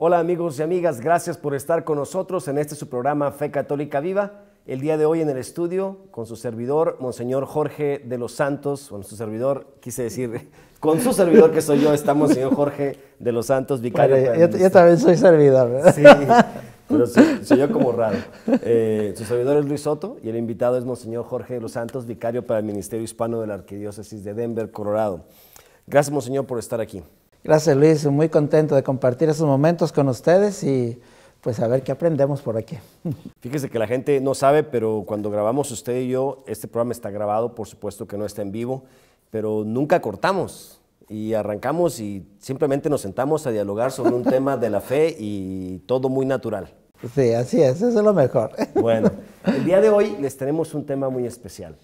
Hola amigos y amigas, gracias por estar con nosotros en este su programa Fe Católica Viva. El día de hoy en el estudio con su servidor, Monseñor Jorge de los Santos, con su servidor, quise decir, con su servidor que soy yo, está Monseñor Jorge de los Santos, vicario. Bueno, yo también soy servidor, ¿verdad? Sí, pero soy yo como raro. Su servidor es Luis Soto y el invitado es Monseñor Jorge de los Santos, vicario para el Ministerio Hispano de la Arquidiócesis de Denver, Colorado. Gracias, Monseñor, por estar aquí. Gracias, Luis. Muy contento de compartir esos momentos con ustedes y pues a ver qué aprendemos por aquí. Fíjese que la gente no sabe, pero cuando grabamos usted y yo, este programa está grabado, por supuesto que no está en vivo, pero nunca cortamos y arrancamos y simplemente nos sentamos a dialogar sobre un tema de la fe y todo muy natural. Sí, así es, eso es lo mejor. Bueno, el día de hoy les tenemos un tema muy especial.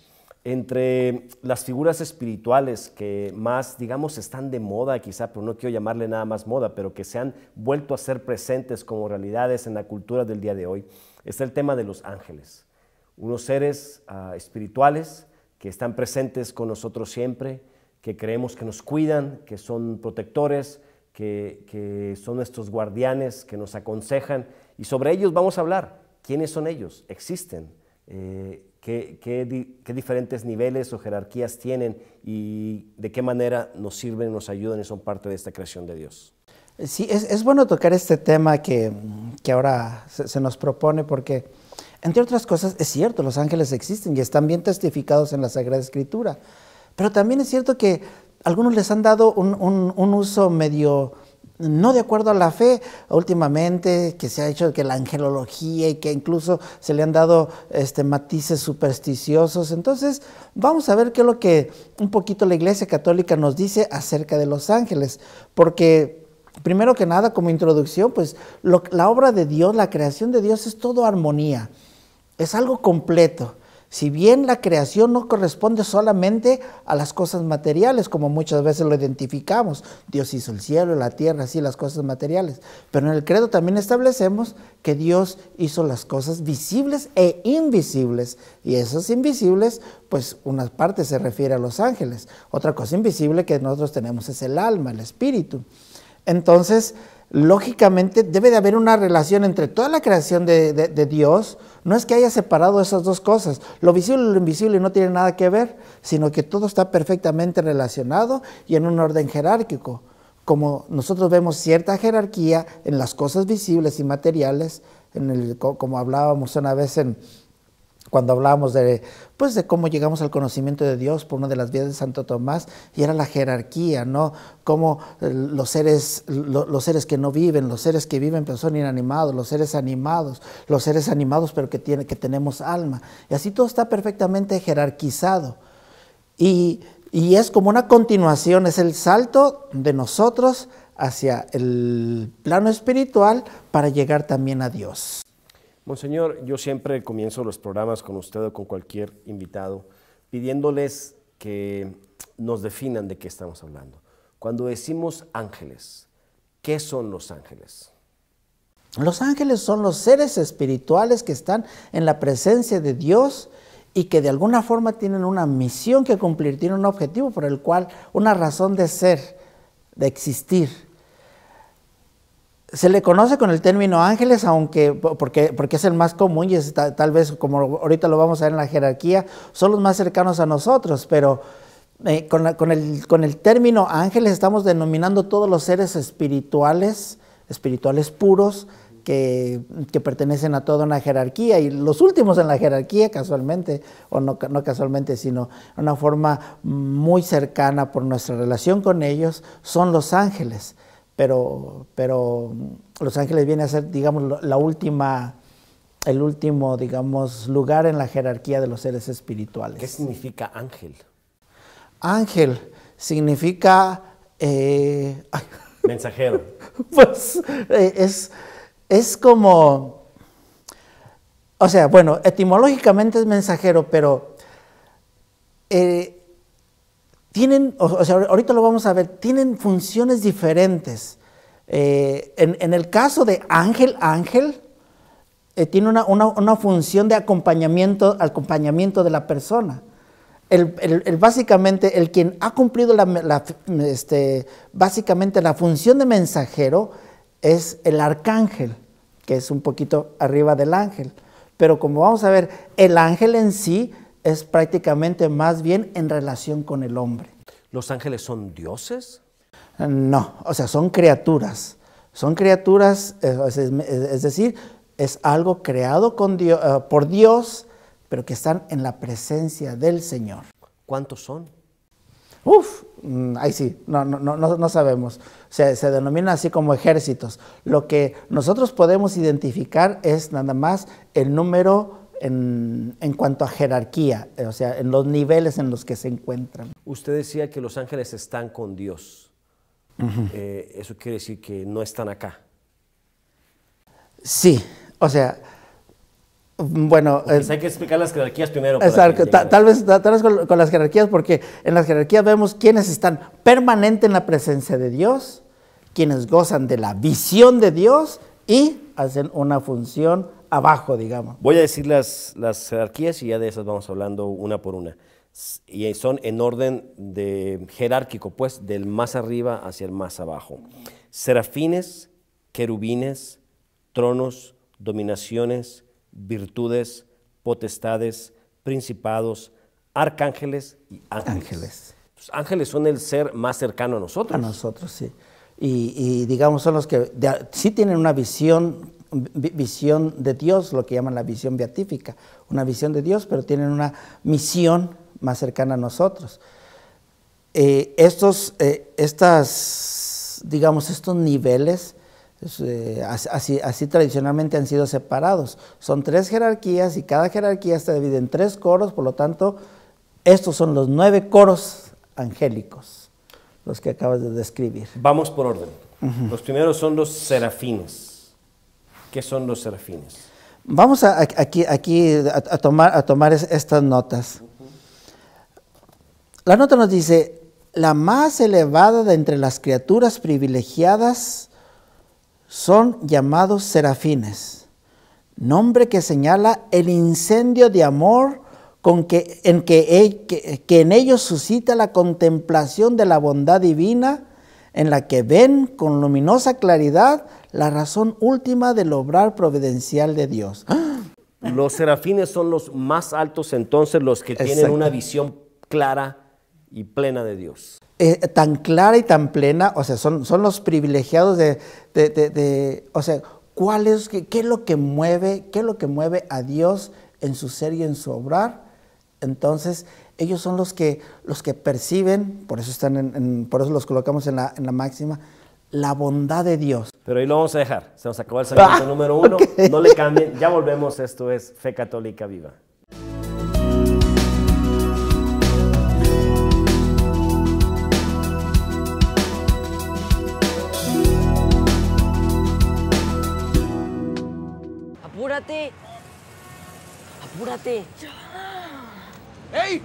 Entre las figuras espirituales que más, digamos, están de moda quizá, pero no quiero llamarle nada más moda, pero que se han vuelto a ser presentes como realidades en la cultura del día de hoy, está el tema de los ángeles. Unos seres espirituales que están presentes con nosotros siempre, que creemos que nos cuidan, que son protectores, que son nuestros guardianes, que nos aconsejan, y sobre ellos vamos a hablar. ¿Quiénes son ellos? ¿Existen? ¿Qué diferentes niveles o jerarquías tienen y de qué manera nos sirven, nos ayudan y son parte de esta creación de Dios? Sí, es bueno tocar este tema que ahora se nos propone porque, entre otras cosas, es cierto, los ángeles existen y están bien testificados en la Sagrada Escritura, pero también es cierto que algunos les han dado un uso medio no de acuerdo a la fe, últimamente que se ha hecho que la angelología y que incluso se le han dado matices supersticiosos. Entonces vamos a ver qué es lo que un poquito la Iglesia Católica nos dice acerca de los ángeles, porque primero que nada, como introducción, pues la obra de Dios, la creación de Dios es todo armonía, es algo completo. Si bien la creación no corresponde solamente a las cosas materiales, como muchas veces lo identificamos, Dios hizo el cielo, la tierra, así las cosas materiales, pero en el credo también establecemos que Dios hizo las cosas visibles e invisibles, y esas invisibles, pues una parte se refiere a los ángeles, otra cosa invisible que nosotros tenemos es el alma, el espíritu. Entonces, lógicamente debe de haber una relación entre toda la creación de Dios. No es que haya separado esas dos cosas, lo visible y lo invisible no tienen nada que ver, sino que todo está perfectamente relacionado y en un orden jerárquico. Como nosotros vemos cierta jerarquía en las cosas visibles y materiales, como hablábamos una vez cuando hablábamos de cómo llegamos al conocimiento de Dios por una de las vías de Santo Tomás, y era la jerarquía, ¿no? Cómo los seres que no viven, los seres que viven pero son inanimados, los seres animados pero que tenemos alma. Y así todo está perfectamente jerarquizado. Y es como una continuación, es el salto de nosotros hacia el plano espiritual para llegar también a Dios. Monseñor, yo siempre comienzo los programas con usted o con cualquier invitado pidiéndoles que nos definan de qué estamos hablando. Cuando decimos ángeles, ¿qué son los ángeles? Los ángeles son los seres espirituales que están en la presencia de Dios y que de alguna forma tienen una misión que cumplir, tienen un objetivo por el cual, una razón de ser, de existir. Se le conoce con el término ángeles, porque es el más común y es tal vez, como ahorita lo vamos a ver en la jerarquía, son los más cercanos a nosotros, pero con el término ángeles estamos denominando todos los seres espirituales puros, que pertenecen a toda una jerarquía, y los últimos en la jerarquía casualmente, o no casualmente, sino de una forma muy cercana por nuestra relación con ellos, son los ángeles. Pero los ángeles vienen a ser, digamos, el último, digamos, lugar en la jerarquía de los seres espirituales. ¿Qué significa ángel? Ángel significa... Mensajero. Pues es como... O sea, bueno, etimológicamente es mensajero, pero... ahorita lo vamos a ver, tienen funciones diferentes. En el caso de ángel, tiene una función de acompañamiento de la persona. Básicamente, el quien ha cumplido básicamente la función de mensajero es el arcángel, que es un poquito arriba del ángel. Pero como vamos a ver, el ángel en sí es prácticamente más bien en relación con el hombre. ¿Los ángeles son dioses? No, o sea, son criaturas. Son criaturas, es decir, es algo creado por Dios, pero que están en la presencia del Señor. ¿Cuántos son? Ahí sí, no sabemos. Se denomina así como ejércitos. Lo que nosotros podemos identificar es nada más el número en cuanto a jerarquía, o sea, en los niveles en los que se encuentran. Usted decía que los ángeles están con Dios. Eso quiere decir que no están acá. Sí, o sea, bueno... Pues hay que explicar las jerarquías primero. Exacto, tal vez con las jerarquías, porque en las jerarquías vemos quienes están permanente en la presencia de Dios, quienes gozan de la visión de Dios y hacen una función abajo, digamos. Voy a decir las jerarquías y ya de esas vamos hablando una por una. Y son en orden jerárquico, pues, del más arriba hacia el más abajo. Serafines, querubines, tronos, dominaciones, virtudes, potestades, principados, arcángeles y ángeles. Los ángeles son el ser más cercano a nosotros. A nosotros, sí. Y digamos, son los que sí tienen una visión de Dios, lo que llaman la visión beatífica, una visión de Dios, pero tienen una misión más cercana a nosotros. Estos niveles, así tradicionalmente han sido separados. Son 3 jerarquías y cada jerarquía está dividida en 3 coros, por lo tanto, estos son los 9 coros angélicos, los que acabas de describir. Vamos por orden. Los primeros son los serafines. ¿Qué son los serafines? Vamos aquí a tomar estas notas. La nota nos dice, la más elevada de entre las criaturas privilegiadas son llamados serafines, nombre que señala el incendio de amor que en ellos suscita la contemplación de la bondad divina, en la que ven con luminosa claridad la razón última del obrar providencial de Dios. Los serafines son los más altos, entonces, los que tienen una visión clara y plena de Dios. Tan clara y tan plena, o sea, son los privilegiados o sea, ¿qué es lo que mueve a Dios en su ser y en su obrar? Entonces, ellos son los que perciben, por eso por eso los colocamos en la máxima, la bondad de Dios. Pero ahí lo vamos a dejar. Se nos acabó el segmento número 1. Okay. No le cambien. Ya volvemos. Esto es Fe Católica Viva. ¡Apúrate! ¡Apúrate! ¡Ey!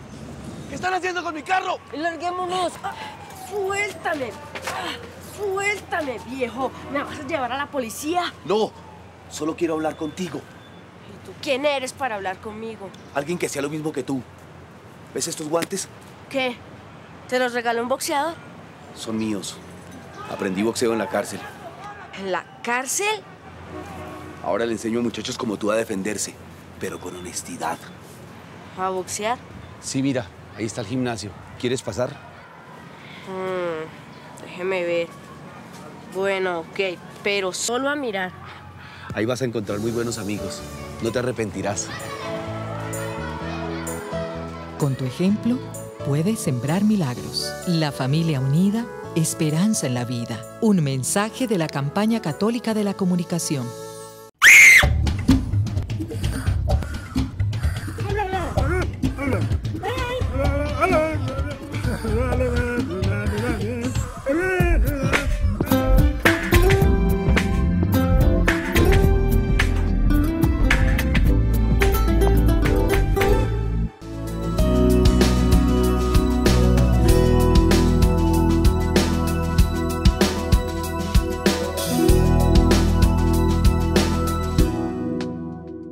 ¿Qué están haciendo con mi carro? ¡Larguémonos! ¡Suéltame! ¡Suéltame, viejo! ¿Me vas a llevar a la policía? No, solo quiero hablar contigo. ¿Y tú quién eres para hablar conmigo? Alguien que sea lo mismo que tú. ¿Ves estos guantes? ¿Qué? ¿Te los regaló un boxeador? Son míos. Aprendí boxeo en la cárcel. ¿En la cárcel? Ahora le enseño a muchachos como tú a defenderse, pero con honestidad. ¿A boxear? Sí, mira, ahí está el gimnasio. ¿Quieres pasar? Déjeme ver. Bueno, ok, pero solo a mirar. Ahí vas a encontrar muy buenos amigos. No te arrepentirás. Con tu ejemplo, puedes sembrar milagros. La familia unida, esperanza en la vida. Un mensaje de la campaña católica de la comunicación.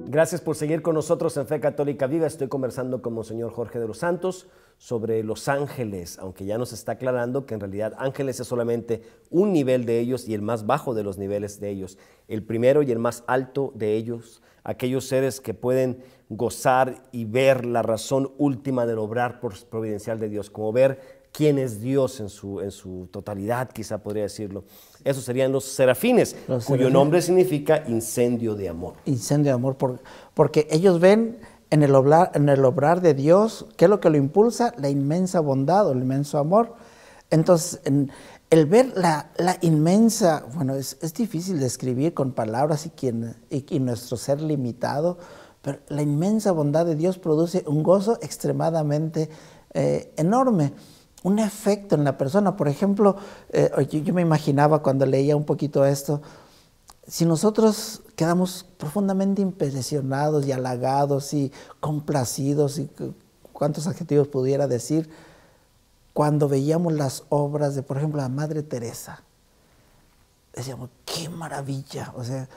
Gracias por seguir con nosotros en Fe Católica Viva. Estoy conversando con Monseñor Jorge de los Santos sobre los ángeles, aunque ya nos está aclarando que en realidad ángeles es solamente un nivel de ellos y el más bajo de los niveles de ellos. El primero y el más alto de ellos, aquellos seres que pueden gozar y ver la razón última del obrar providencial de Dios, como ver quién es Dios en su totalidad, quizá podría decirlo. Esos serían los serafines, cuyo nombre significa incendio de amor. Incendio de amor, porque ellos ven en el obrar de Dios, ¿qué es lo que lo impulsa? La inmensa bondad o el inmenso amor. Entonces, el ver la inmensa, bueno, es difícil describir con palabras y nuestro ser limitado, pero la inmensa bondad de Dios produce un gozo extremadamente enorme. Un efecto en la persona. Por ejemplo, yo me imaginaba cuando leía un poquito esto, si nosotros quedamos profundamente impresionados y halagados y complacidos, y cuántos adjetivos pudiera decir, cuando veíamos las obras de, por ejemplo, la Madre Teresa, decíamos, ¡qué maravilla! O sea,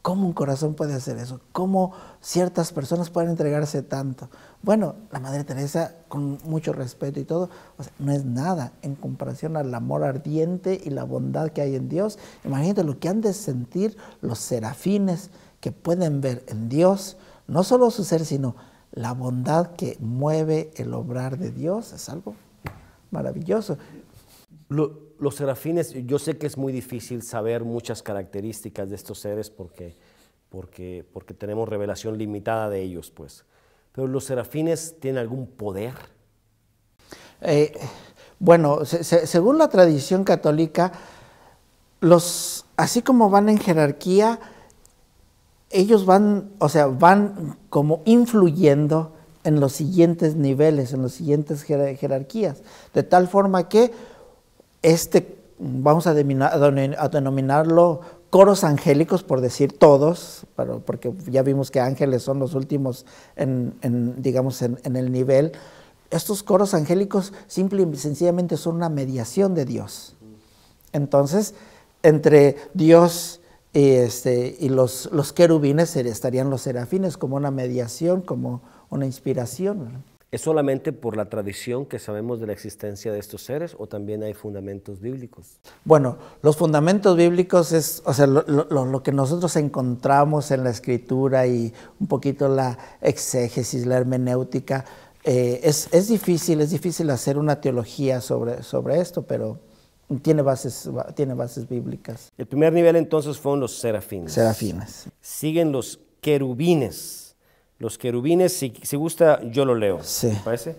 ¿cómo un corazón puede hacer eso? ¿Cómo ciertas personas pueden entregarse tanto? Bueno, la Madre Teresa, con mucho respeto y todo, o sea, no es nada en comparación al amor ardiente y la bondad que hay en Dios. Imagínate lo que han de sentir los serafines que pueden ver en Dios, no solo su ser, sino la bondad que mueve el obrar de Dios. Es algo maravilloso. Los serafines, yo sé que es muy difícil saber muchas características de estos seres porque tenemos revelación limitada de ellos, pues. Pero los serafines tienen algún poder. Bueno, según la tradición católica, así como van en jerarquía, ellos van como influyendo en los siguientes niveles, en las siguientes jerarquías, de tal forma que vamos a denominarlo coros angélicos, por decir todos, porque ya vimos que ángeles son los últimos en el nivel. Estos coros angélicos simple y sencillamente son una mediación de Dios. Entonces, entre Dios y los querubines estarían los serafines como una mediación, como una inspiración, ¿verdad? ¿Es solamente por la tradición que sabemos de la existencia de estos seres o también hay fundamentos bíblicos? Bueno, los fundamentos bíblicos es, lo que nosotros encontramos en la Escritura y un poquito la exégesis, la hermenéutica. Es difícil hacer una teología sobre esto, pero tiene bases bíblicas. El primer nivel entonces fueron los serafines. Siguen los querubines. Los querubines, si gusta, yo lo leo. Sí. ¿Me parece?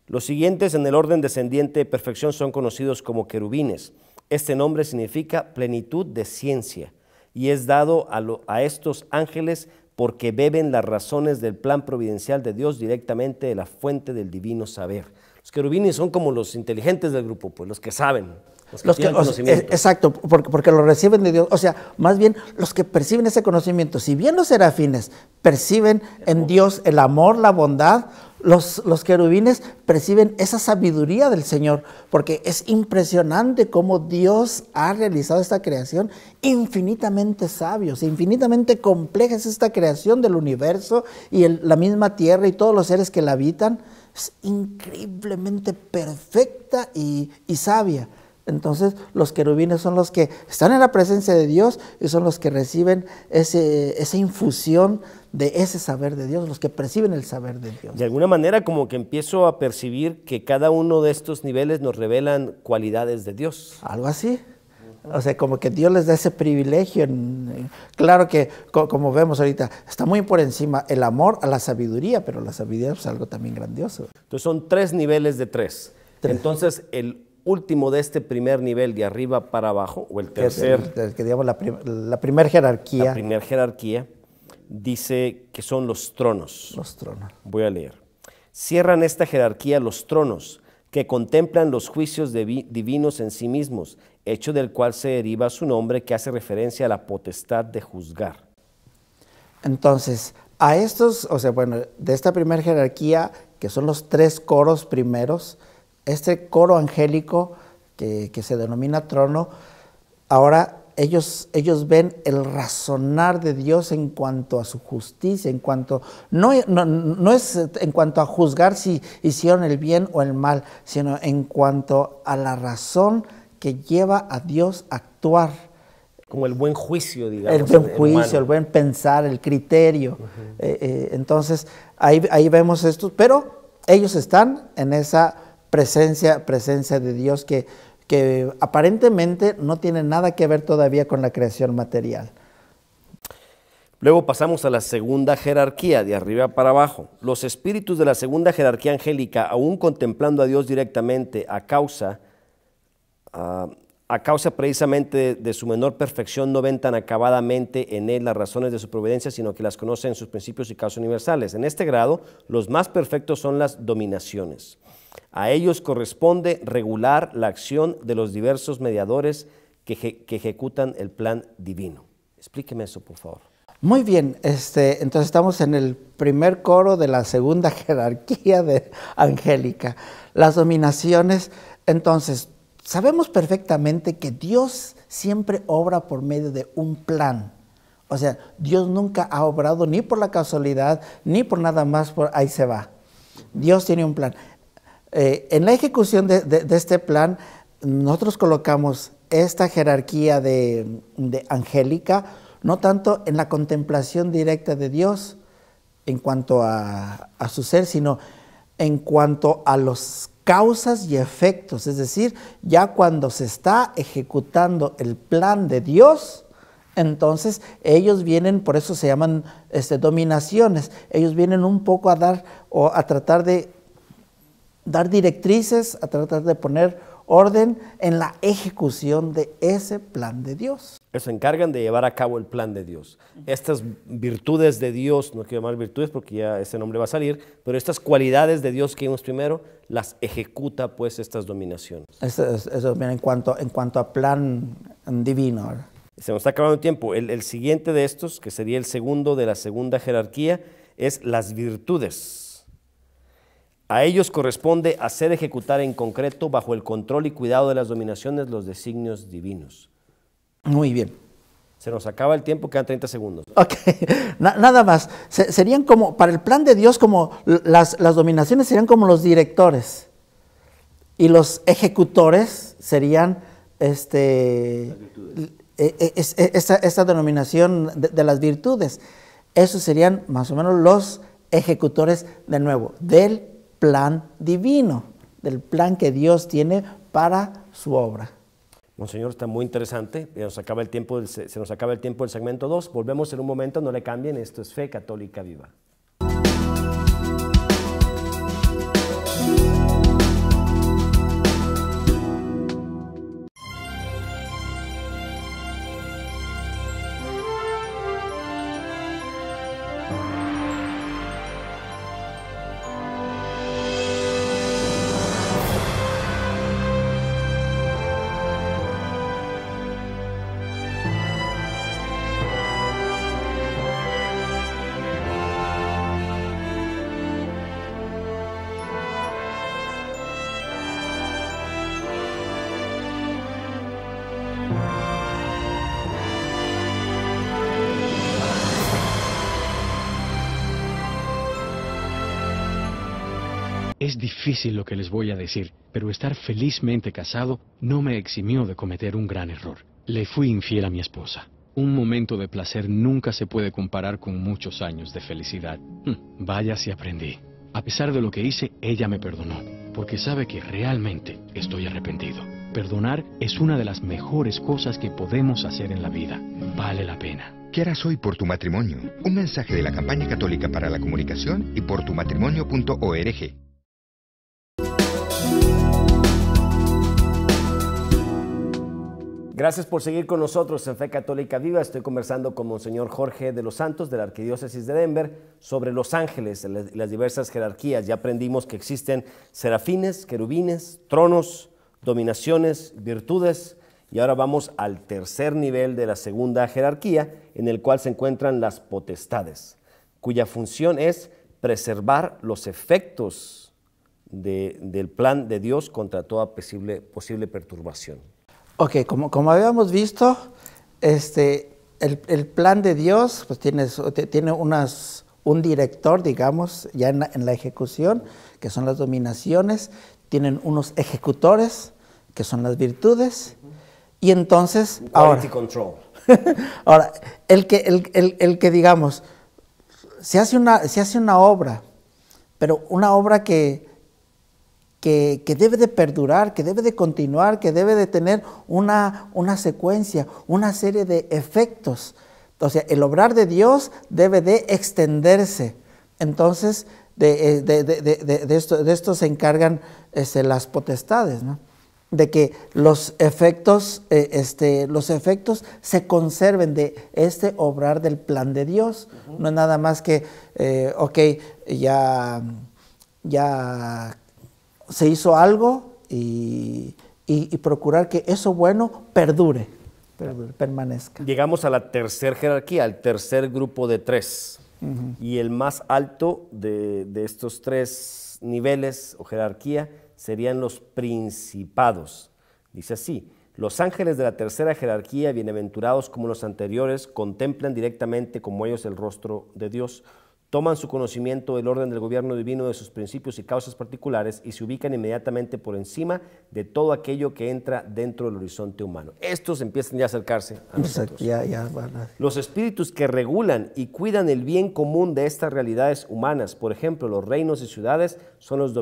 Los siguientes en el orden descendiente de perfección son conocidos como querubines. Este nombre significa plenitud de ciencia y es dado a estos ángeles porque beben las razones del plan providencial de Dios directamente de la fuente del divino saber. Los querubines son como los inteligentes del grupo, pues los que saben. Exacto, porque lo reciben de Dios. O sea, más bien los que perciben ese conocimiento. Si bien los serafines perciben en Dios el amor, la bondad, los querubines perciben esa sabiduría del Señor, porque es impresionante cómo Dios ha realizado esta creación infinitamente sabio, infinitamente compleja es esta creación del universo y la misma tierra y todos los seres que la habitan. Es increíblemente perfecta y sabia. Entonces los querubines son los que están en la presencia de Dios y son los que reciben esa infusión de ese saber de Dios, los que perciben el saber de Dios. De alguna manera como que empiezo a percibir que cada uno de estos niveles nos revelan cualidades de Dios. Algo así. O sea, como que Dios les da ese privilegio. Claro que, como vemos ahorita, está muy por encima el amor a la sabiduría, pero la sabiduría es algo también grandioso. Entonces son 3 niveles de 3. Entonces el último de este primer nivel, de arriba para abajo, o el tercer, que digamos la primera jerarquía. La primera jerarquía dice que son los tronos. Los tronos. Voy a leer. Cierran esta jerarquía los tronos, que contemplan los juicios divinos en sí mismos, hecho del cual se deriva su nombre, que hace referencia a la potestad de juzgar. Entonces, a estos, de esta primera jerarquía, que son los 3 coros primeros, este coro angélico que se denomina trono, ahora ellos ven el razonar de Dios en cuanto a su justicia, en cuanto, no es en cuanto a juzgar si hicieron el bien o el mal, sino en cuanto a la razón que lleva a Dios a actuar. Como el buen juicio, digamos. El buen juicio, el buen pensar, el criterio. Entonces, ahí vemos esto, pero ellos están en esa presencia de Dios que aparentemente no tiene nada que ver todavía con la creación material. Luego pasamos a la segunda jerarquía, de arriba para abajo. Los espíritus de la segunda jerarquía angélica, aún contemplando a Dios directamente a causa precisamente de su menor perfección, no ven tan acabadamente en él las razones de su providencia, sino que las conocen en sus principios y causas universales. En este grado, los más perfectos son las dominaciones. A ellos corresponde regular la acción de los diversos mediadores que ejecutan el plan divino. Explíqueme eso, por favor. Muy bien, entonces estamos en el primer coro de la segunda jerarquía angélica. Las dominaciones, entonces, sabemos perfectamente que Dios siempre obra por medio de un plan. O sea, Dios nunca ha obrado ni por la casualidad, ni por nada más, por ahí se va. Dios tiene un plan. En la ejecución de este plan, nosotros colocamos esta jerarquía de angélica, no tanto en la contemplación directa de Dios en cuanto a su ser, sino en cuanto a los causas y efectos, es decir, ya cuando se está ejecutando el plan de Dios, entonces ellos vienen, por eso se llaman dominaciones, ellos vienen un poco a dar o a tratar de dar directrices, a tratar de poner orden en la ejecución de ese plan de Dios. Se encargan de llevar a cabo el plan de Dios. Estas virtudes de Dios, no quiero llamar virtudes porque ya ese nombre va a salir, pero estas cualidades de Dios que vimos primero, las ejecuta pues estas dominaciones. Eso viene en cuanto a plan divino. ¿Verdad? Se nos está acabando el tiempo. El siguiente de estos, que sería el segundo de la segunda jerarquía, es las virtudes. A ellos corresponde hacer ejecutar en concreto, bajo el control y cuidado de las dominaciones, los designios divinos. Muy bien. Se nos acaba el tiempo, quedan 30 segundos. Ok, nada más. Serían como, para el plan de Dios, como las dominaciones serían como los directores. Y los ejecutores serían esta denominación de las virtudes. Esos serían más o menos los ejecutores, de nuevo, del plan divino, del plan que Dios tiene para su obra. Monseñor, está muy interesante. Se nos acaba el tiempo del segmento 2. Volvemos en un momento, no le cambien. Esto es Fe Católica Viva. Es difícil lo que les voy a decir, pero estar felizmente casado no me eximió de cometer un gran error. Le fui infiel a mi esposa. Un momento de placer nunca se puede comparar con muchos años de felicidad. Vaya si aprendí. A pesar de lo que hice, ella me perdonó, porque sabe que realmente estoy arrepentido. Perdonar es una de las mejores cosas que podemos hacer en la vida. Vale la pena. ¿Qué harás hoy por tu matrimonio? Un mensaje de la Campaña Católica para la Comunicación y portumatrimonio.org. Gracias por seguir con nosotros en Fe Católica Viva. Estoy conversando con Monseñor Jorge de los Santos de la Arquidiócesis de Denver sobre los ángeles y las diversas jerarquías. Ya aprendimos que existen serafines, querubines, tronos, dominaciones, virtudes, y ahora vamos al tercer nivel de la segunda jerarquía, en el cual se encuentran las potestades, cuya función es preservar los efectos del plan de Dios contra toda posible perturbación. Ok, como habíamos visto, el plan de Dios pues tiene un director, digamos, ya en la ejecución, que son las dominaciones, tienen unos ejecutores, que son las virtudes, y entonces, Quality control. ahora, el que digamos, se hace una obra, pero una obra que debe de perdurar, que debe de continuar, que debe de tener una secuencia, una serie de efectos. O sea, el obrar de Dios debe de extenderse. Entonces, de esto se encargan las potestades, ¿no? De que los efectos se conserven de este obrar del plan de Dios. No es nada más que, ya se hizo algo y procurar que eso bueno perdure, permanezca. Llegamos a la tercera jerarquía, al tercer grupo de 3. Y el más alto de estos 3 niveles o jerarquía serían los principados. Dice así: los ángeles de la tercera jerarquía, bienaventurados como los anteriores, contemplan directamente como ellos el rostro de Dios, toman su conocimiento del orden del gobierno divino, de sus principios y causas particulares, y se ubican inmediatamente por encima de todo aquello que entra dentro del horizonte humano. Estos empiezan ya a acercarse a nosotros. Los espíritus que regulan y cuidan el bien común de estas realidades humanas, por ejemplo, los reinos y ciudades, son los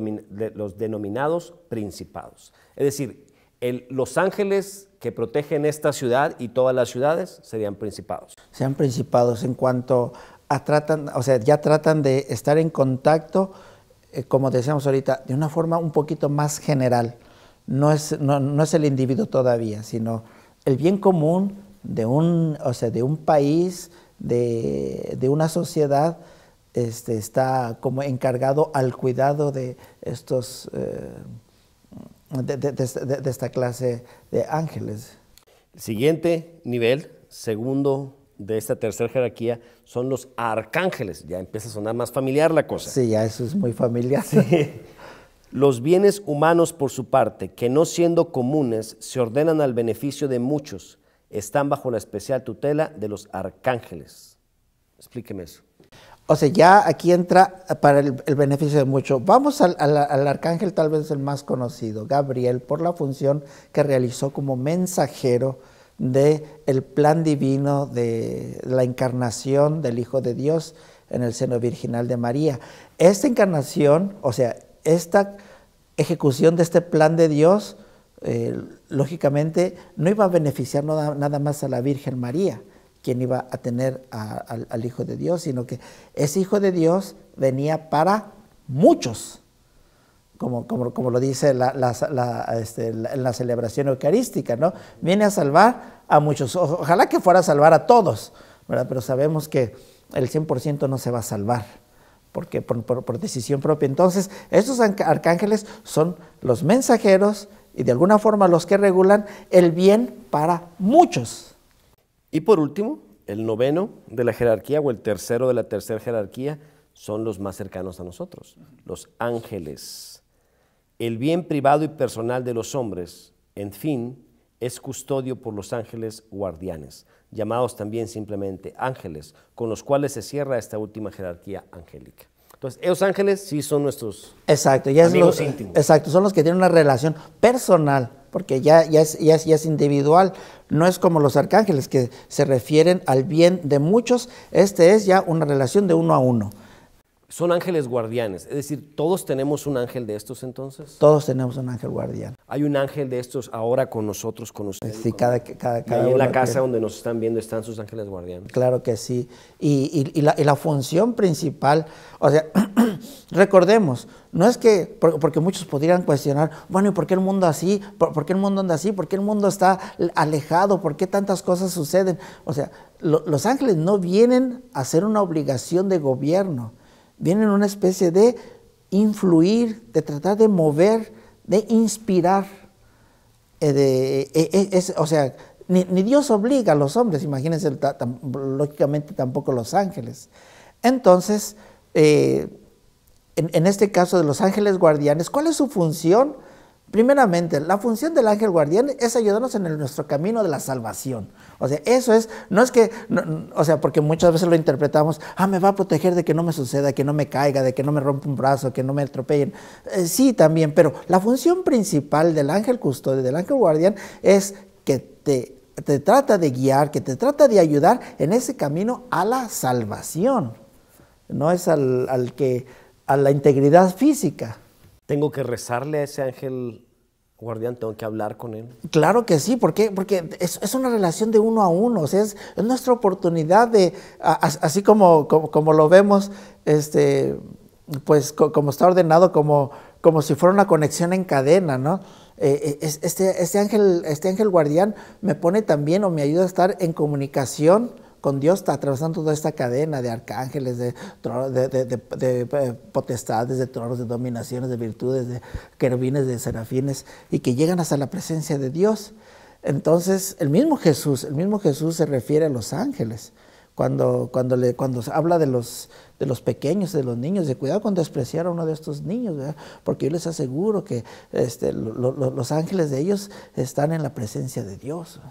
denominados principados. Es decir, los ángeles que protegen esta ciudad y todas las ciudades serían principados. Sean principados en cuanto ya tratan de estar en contacto, como decíamos ahorita, de una forma un poquito más general. No es el individuo todavía, sino el bien común de un país, de una sociedad, está como encargado al cuidado de estos, de esta clase de ángeles. El siguiente nivel, segundo de esta tercera jerarquía, son los arcángeles. Ya empieza a sonar más familiar la cosa. Sí, ya eso es muy familiar. Sí. Los bienes humanos, por su parte, que no siendo comunes, se ordenan al beneficio de muchos, están bajo la especial tutela de los arcángeles. Explíqueme eso. O sea, ya aquí entra para el beneficio de muchos. Vamos al arcángel, tal vez el más conocido, Gabriel, por la función que realizó como mensajero del plan divino de la encarnación del Hijo de Dios en el seno virginal de María. Esta encarnación, o sea, esta ejecución de este plan de Dios, lógicamente no iba a beneficiar nada más a la Virgen María, quien iba a tener al Hijo de Dios, sino que ese Hijo de Dios venía para muchos, como lo dice en la celebración eucarística, ¿no? Viene a salvar a muchos. Ojalá que fuera a salvar a todos, ¿verdad? Pero sabemos que el 100% no se va a salvar, porque por decisión propia. Entonces, estos arcángeles son los mensajeros y de alguna forma los que regulan el bien para muchos. Y por último, el noveno de la jerarquía o el tercero de la tercera jerarquía son los más cercanos a nosotros, los ángeles. El bien privado y personal de los hombres, en fin, es custodio por los ángeles guardianes, llamados también simplemente ángeles, con los cuales se cierra esta última jerarquía angélica. Entonces, esos ángeles sí son nuestros amigos íntimos. Exacto, son los que tienen una relación personal, porque ya es individual. No es como los arcángeles que se refieren al bien de muchos. Este es ya una relación de uno a uno. Son ángeles guardianes, es decir, ¿todos tenemos un ángel de estos entonces? Todos tenemos un ángel guardián. ¿Hay un ángel de estos ahora con nosotros, con ustedes? Sí, cada ahí en la casa donde nos están viendo están sus ángeles guardianes. Claro que sí. Y la función principal, o sea, recordemos, no es que, porque muchos podrían cuestionar, bueno, ¿y por qué el mundo así? ¿Por qué el mundo anda así? ¿Por qué el mundo está alejado? ¿Por qué tantas cosas suceden? O sea, los ángeles no vienen a ser una obligación de gobierno. Vienen una especie de influir, de tratar de mover, de inspirar. O sea, ni Dios obliga a los hombres, imagínense, lógicamente tampoco los ángeles. Entonces, en este caso de los ángeles guardianes, ¿cuál es su función? Primeramente, la función del ángel guardián es ayudarnos en nuestro camino de la salvación. O sea, eso es, no es que, o sea, porque muchas veces lo interpretamos, me va a proteger de que no me suceda, que no me caiga, de que no me rompa un brazo, que no me atropellen. Sí, también, pero la función principal del ángel custodio, del ángel guardián, es que te trata de guiar, que te trata de ayudar en ese camino a la salvación. No es a la integridad física. ¿Tengo que rezarle a ese ángel guardián? ¿Tengo que hablar con él? Claro que sí, porque es una relación de uno a uno, o sea, es nuestra oportunidad de, así como lo vemos, pues como está ordenado, como si fuera una conexión en cadena, ¿no? Este ángel guardián me pone también o me ayuda a estar en comunicación con Dios, está atravesando toda esta cadena de arcángeles, de potestades, de tronos, de dominaciones, de virtudes, de querubines, de serafines, y que llegan hasta la presencia de Dios. Entonces, el mismo Jesús se refiere a los ángeles. Cuando habla de los pequeños, de los niños, de cuidado con despreciar a uno de estos niños, ¿verdad? Porque yo les aseguro que los ángeles de ellos están en la presencia de Dios.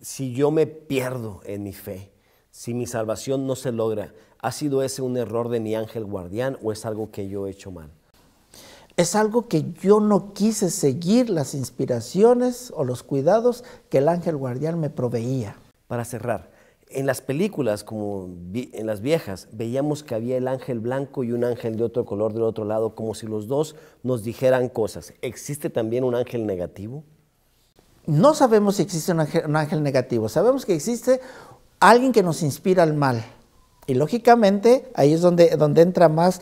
Si yo me pierdo en mi fe, si mi salvación no se logra, ¿ha sido ese un error de mi ángel guardián o es algo que yo he hecho mal? Es algo que yo no quise seguir las inspiraciones o los cuidados que el ángel guardián me proveía. Para cerrar, en las películas, como en las viejas, veíamos que había el ángel blanco y un ángel de otro color del otro lado, como si los dos nos dijeran cosas. ¿Existe también un ángel negativo? No sabemos si existe un ángel negativo, sabemos que existe alguien que nos inspira al mal. Y lógicamente ahí es donde entra más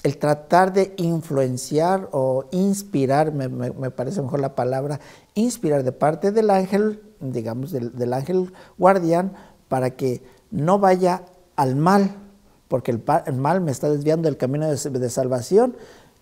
el tratar de influenciar o inspirar, me parece mejor la palabra, inspirar de parte del ángel, digamos, del ángel guardián, para que no vaya al mal, porque el mal me está desviando del camino de salvación.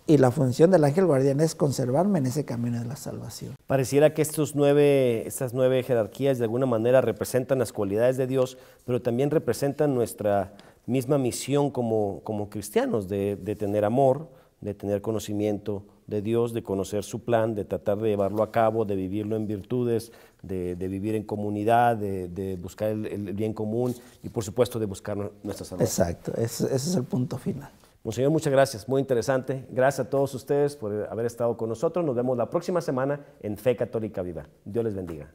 Y la función del ángel guardián es conservarme en ese camino de la salvación. Pareciera que estas nueve jerarquías de alguna manera representan las cualidades de Dios, pero también representan nuestra misma misión como cristianos, de tener amor, de tener conocimiento de Dios, de conocer su plan, de tratar de llevarlo a cabo, de vivirlo en virtudes, de vivir en comunidad, de buscar el bien común y por supuesto de buscar nuestra salvación. Exacto, ese es el punto final. Monseñor, muchas gracias, muy interesante. Gracias a todos ustedes por haber estado con nosotros. Nos vemos la próxima semana en Fe Católica Viva. Dios les bendiga.